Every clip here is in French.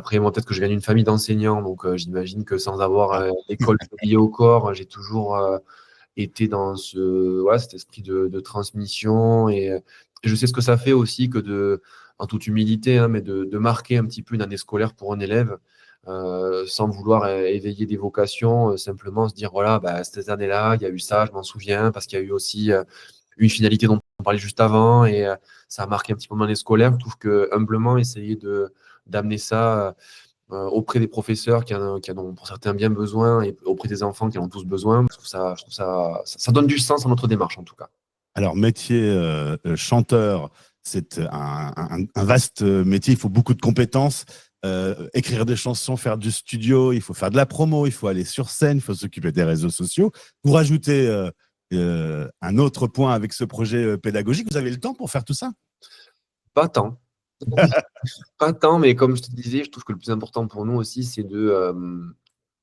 Après, moi, peut-être que je viens d'une famille d'enseignants, donc j'imagine que sans avoir l'école liée au corps, j'ai toujours été dans voilà, cet esprit de transmission. Et je sais ce que ça fait aussi que en toute humilité, hein, mais de marquer un petit peu une année scolaire pour un élève. Sans vouloir éveiller des vocations, simplement se dire, voilà, bah, cette année-là, il y a eu ça, je m'en souviens, parce qu'il y a eu aussi une finalité dont on parlait juste avant, et ça a marqué un petit peu mon année scolaire. Je trouve que humblement, essayer d'amener ça auprès des professeurs qui en ont pour certains bien besoin, et auprès des enfants qui en ont tous besoin, ça donne du sens à notre démarche, en tout cas. Alors, métier chanteur, c'est un vaste métier. Il faut beaucoup de compétences. Écrire des chansons, faire du studio, il faut faire de la promo, il faut aller sur scène, il faut s'occuper des réseaux sociaux. Pour ajouter un autre point avec ce projet pédagogique, vous avez le temps pour faire tout ça? Pas tant. Pas tant, mais comme je te disais, je trouve que le plus important pour nous aussi, c'est de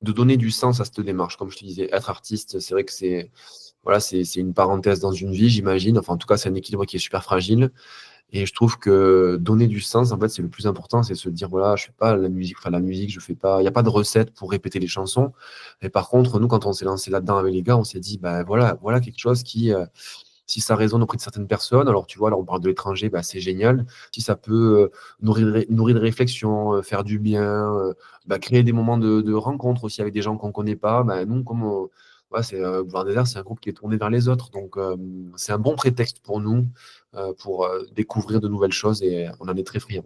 donner du sens à cette démarche. Comme je te disais, être artiste, c'est vrai que voilà, c'est une parenthèse dans une vie, j'imagine. Enfin, en tout cas, c'est un équilibre qui est super fragile. Et je trouve que donner du sens, en fait, c'est le plus important, c'est se dire, voilà, je fais pas la musique, enfin, la musique, je fais pas, il n'y a pas de recette pour répéter les chansons. Et par contre, nous, quand on s'est lancé là-dedans avec les gars, on s'est dit, ben voilà quelque chose qui, si ça résonne auprès de certaines personnes, alors tu vois, là, on parle de l'étranger, bah, c'est génial. Si ça peut nourrir de réflexion, faire du bien, bah, créer des moments de rencontre aussi avec des gens qu'on ne connaît pas, bah, nous, comme ouais, Boulevard Désert, c'est un groupe qui est tourné vers les autres. Donc, c'est un bon prétexte pour nous pour découvrir de nouvelles choses, et on en est très friands.